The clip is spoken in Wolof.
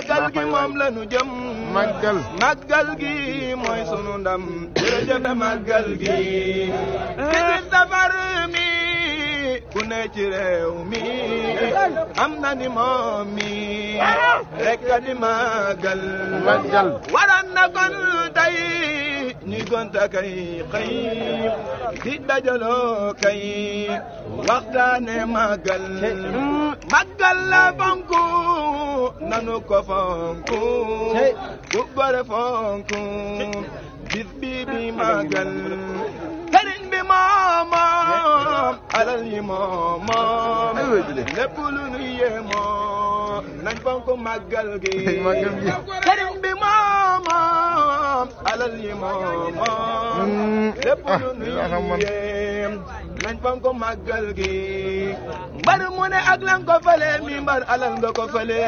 màggal gi moom la nu jëm màggal gi mooy sunu ndam jërëjëf màggal gi ci safar mi ku ne ci réew mi am na ni moom mi rek di màggal waroon na kon tey ñuy gonta kay xëy di dajaloo kay waxtaane màggal màggal la fonku nanu ko fonku bu gore fonku bis bi di màggal sëriñ bi moom alal yi moom lépp lu nu yéemoo nañ fonku màggal gi sëriñ bi moom alal yi moom lépp lu nu yéem nañ fonku màggal gi mbar mu ne ak lan ko fale mi mbar alal nga ko fale